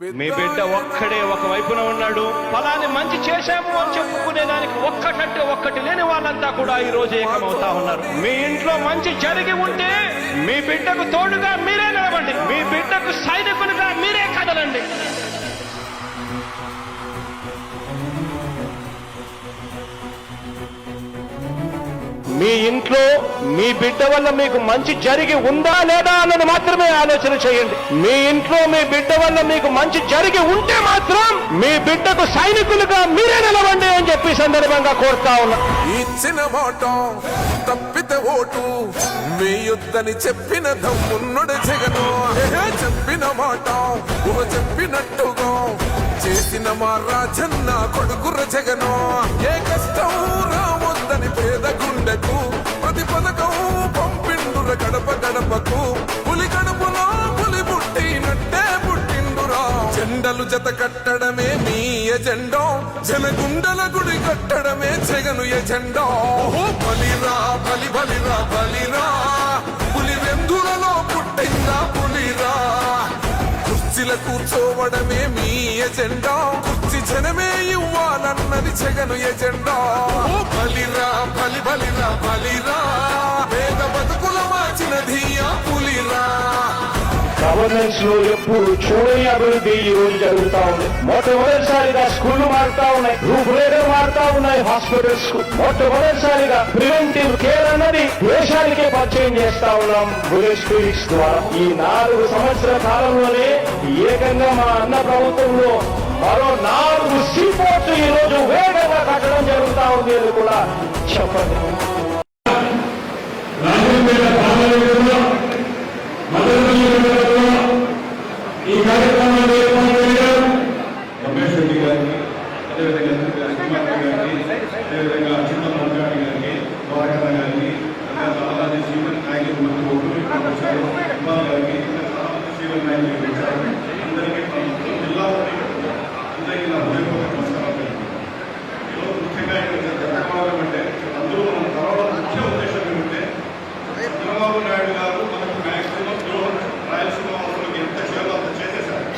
మీ బిడ్డ ఒక్కడే ఒక వైపున ఉన్నాడు. ఫలాన్ని మంచి చేశాము అని చెప్పుకునేదానికి ఒక్కటి లేని వాళ్ళంతా కూడా ఈ రోజు ఏకమవుతా ఉన్నారు. మీ ఇంట్లో మంచి జరిగి ఉంటే మీ బిడ్డకు తోడుగా మీరే నిలబండి. మీ బిడ్డకు సైనికులుగా మీరే కదలండి. మీ ఇంట్లో మీ బిడ్డ వల్ల మీకు మంచి జరిగి ఉందా లేదా అన్నది మాత్రమే ఆలోచన చేయండి. మీ ఇంట్లో మీ బిడ్డ వల్ల మీకు మంచి జరిగి ఉంటే మాత్రం మీ బిడ్డకు సైనికులుగా మీరే నిలవండి అని చెప్పి సందర్భంగా కోరుతా ఉన్నా. ఇచ్చిన మాట తప్పితే ఓటు వేయొద్దని చెప్పిన దమ్మున్నడు జగను. చెప్పిన మాట చెప్పినట్టుగా చేసిన మా రాజన్న కొడుకుర జగను. ఏ కష్టం రావద్దని పేద గుండెకు ప్రతి పథకం పంపిండుర గడప గడపకు. పులి గడపలో పులి పుట్టినట్టే పుట్టిండురా. జెండలు జత కట్టడమే మీ ఎజెండా, జనగుండల గుడి కట్టడమే జగను ఎజెండా. బలిరా బలి బలిరా బలిరా, పులి వెందులలో పుట్టిందా పులిరా. కుర్చీల కూర్చోవడమే మీ ఎజెండా, కుర్చీ జనమే ఇవ్వాలన్నది జగను ఎజెండా. బలిరా బలి బలిరా బలిరా, పేద బతుకుల మార్చినది ఆ పులిరా. గవర్నెన్స్ లో ఎప్పుడు చూడని అభివృద్ధి ఈ రోజు జరుగుతా ఉంది. మొట్టమొదటిసారిగా స్కూళ్లు మారుతా ఉన్నాయి, రూపురేఖలు మారుతా ఉన్నాయి. హాస్పిటల్స్ కు మొట్టమొదటిసారిగా ప్రివెంటివ్ కేర్ అన్నది దేశానికే పరిచయం చేస్తా ఉన్నాం బుల్లెట్ క్లినిక్స్ ద్వారా. ఈ 4 సంవత్సరాల కాలంలోనే ఏకంగా మా అన్న ప్రభుత్వంలో మరో 4 సీపోర్ట్స్ ఈ రోజు వేగంగా కట్టడం జరుగుతా ఉంది అని కూడా చెప్పండి. ఈ కార్యక్రమాన్ని ఏర్పాటు చేయడం రమేష్ రెడ్డి గారికి, అదేవిధంగా అదేవిధంగా చిన్నబాబు గారికి, గోవర్ధన గారికి, చాలా మంది సీనియర్ నాయకులు మనకు వచ్చారు. ఇబ్బంది గారికి చాలా మంది సీనియర్ నాయకులు వచ్చారు. అందరికీ జిల్లా అందరికీ నా హృదయపూర్వక నమస్కారాలు. ఈరోజు ముఖ్యంగా ఇక్కడ జరగడం అంటే అందరూ మనం కలవడం ముఖ్య ఉద్దేశం ఏమంటే చంద్రబాబు నాయుడు గారు మనకు మ్యాక్సిమం రాయలసీమ వాసులకు ఎంత చేయాలో అంత చేసేశారు.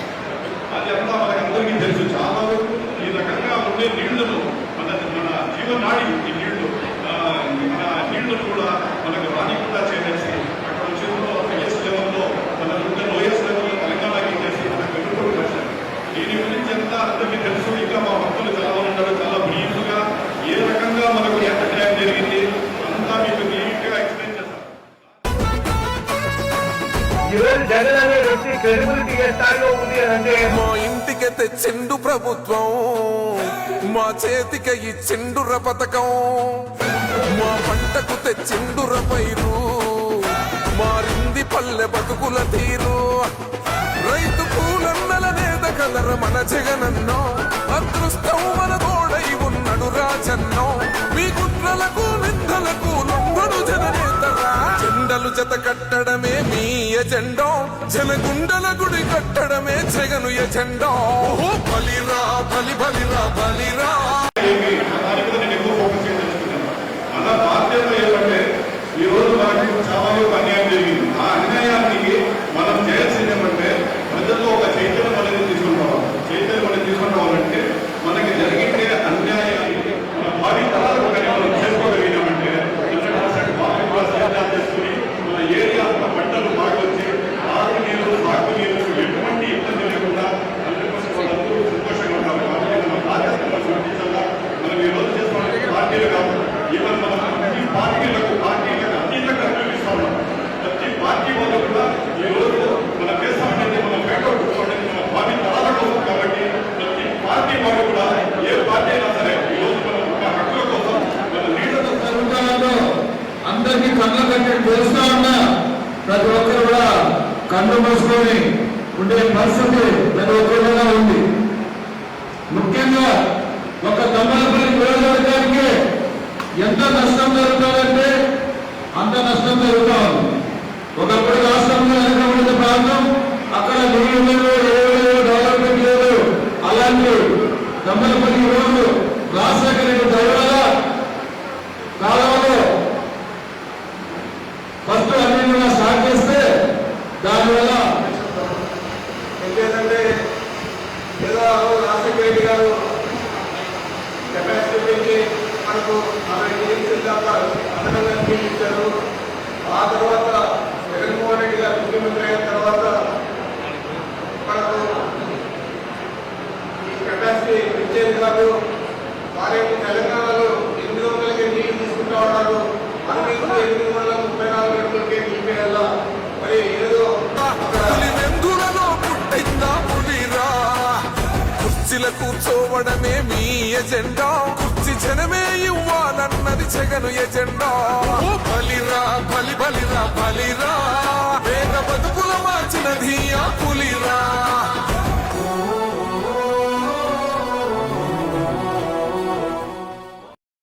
అది అంతా మనకందరికీ తెలుసు. చాలా వరకు ఈ రకంగా ఉండే నీళ్లను మన జీవనాడి ఈ నీళ్లు మన నీళ్లను కూడా మనకు రానికుండా చేసేసి అక్కడ వచ్చేందులో ఐఎస్ లెవెల్లో మన ఓఎస్ లెవెల్లో తెలంగాణకి చేసి మనకు వెనుకడు చేశారు. దీని గురించి అంతా అందరికీ తెలుసు. ఇంకా మా భక్తులు చాలా ఉండడం చాలా బ్రీఫ్గా ఏ రకంగా మనకు ఎంత టైం జరిగింది అంతా మీకు నీట్గా ఎక్స్ప్లెయిన్ చేస్తారు. జగన్ అనే వ్యక్తి క్రెడిబిలిటీ ఏ స్థాయిలో ఉంది అంటే మా ఇంటికి తెచ్చిండు ప్రభుత్వం, మా చేతికి ఇచ్చిండుర పథకం. మా పంటకు తెచ్చిండుర పైరు, మారింది పల్లె బతుకుల తీరు. రైతు పూలన్నల నేత కలర మన జగనన్నో, అదృష్టం మన తోడై ఉన్నడు రాజన్నో. మీ కుట్రలకు నిందలకు లొంగడు జననేతరా. జెండలు జత కట్టడమే మీ ఎజెండా, జనగుండల గుడి కట్టడమే జగను ఎజెండా. బలిరా బలి బలిరా బలిరా. మన బాధ్యత ఏమంటే ఈ రోజు మనకు చాలా అన్యాయం జరిగింది. ఆ అన్యాయానికి మనం చేయాల్సింది ఏమంటే ప్రజల్లో ఒక చైతన్యం అనేది తీసుకుంటామంటే మనకి జరిగితే అన్యాయాన్ని మన భావి తరాలకు మనం చేసుకోగలిగినామంటే 100% చేసుకుని మన ఏరియా పంటలు బాగా వచ్చి తాగునీరు సాగునీరు ఎటువంటి ఇబ్బంది లేకుండా 100% అందరూ సంతోషంగా ఉంటారు. కాబట్టి మన బాధ్యతను గుర్తించాలా. మనం ఈ రోజు చేసుకోవడానికి పార్టీలు కాదు, ఈవెన్ మనం అన్ని పార్టీలకు అన్నింటిగా అభివృద్ధిస్తా ఉన్నాం. ప్రతి పార్టీ వాళ్ళు కూడా ఈ రోజు మన దేశం అనేది మనం బయటపెట్టుకోవడానికి మన భావి తరాల కోసం. కాబట్టి ప్రతి పార్టీ వాళ్ళు కూడా ఏ పార్టీ అయినా సరే ఈ రోజు మనం ఒక హక్కుల కోసం మన నీళ్ళ జరుగుతానో అందరికీ కళ్ళ కట్టి తెలుస్తా ఉన్నా ప్రతి ఒక్కరు కూడా కళ్ళు మూసుకొని ఉండే పరిస్థితి ప్రతి ఒక్కరిగా ఉంది. ముఖ్యంగా ఒక దమ్మలపల్లి నియోజకవర్గానికి ఎంత నష్టం జరుగుతుందంటే అంత నష్టం జరుగుతూ ఉంది. ఒకప్పుడు రాష్ట్రంలో వెనకబడిన ప్రాంతం, అక్కడ నీళ్లు లేవు, డెవలప్మెంట్ లేదు. అలాంటి దమ్మలపల్లి రోజు రాజశేఖర రెడ్డి దయవల్ల కాలంలో ఫస్ట్ అన్ని కూడా స్టార్ట్ చేస్తే దానివల్ల ఇంకేంటంటే రెడ్డి గారు కెపాసిటీ పెంచి మనకు 40 టీఎంసీల దాకా అదనంగా నీళ్ళు ఇచ్చారు. ఆ తర్వాత జగన్మోహన్ రెడ్డి గారు ముఖ్యమంత్రి అయిన తర్వాత మనకు ఈ కెపాసిటీ పెంచేది కాదు. వారేమో తెలంగాణలో 800కే నీళ్లు తీసుకుంటా ఉన్నారు. మనం ఇప్పుడు 834 గంటలకే నీళ్ళు వేయాలా? మరి ఏదో పులివెందులలో పుట్టిందా పులిరా, కుర్చీల కూర్చోవడమే మీ ఎజెండా, కుర్చీ జనమే ఇవ్వాలన్నది జగను ఎజెండా.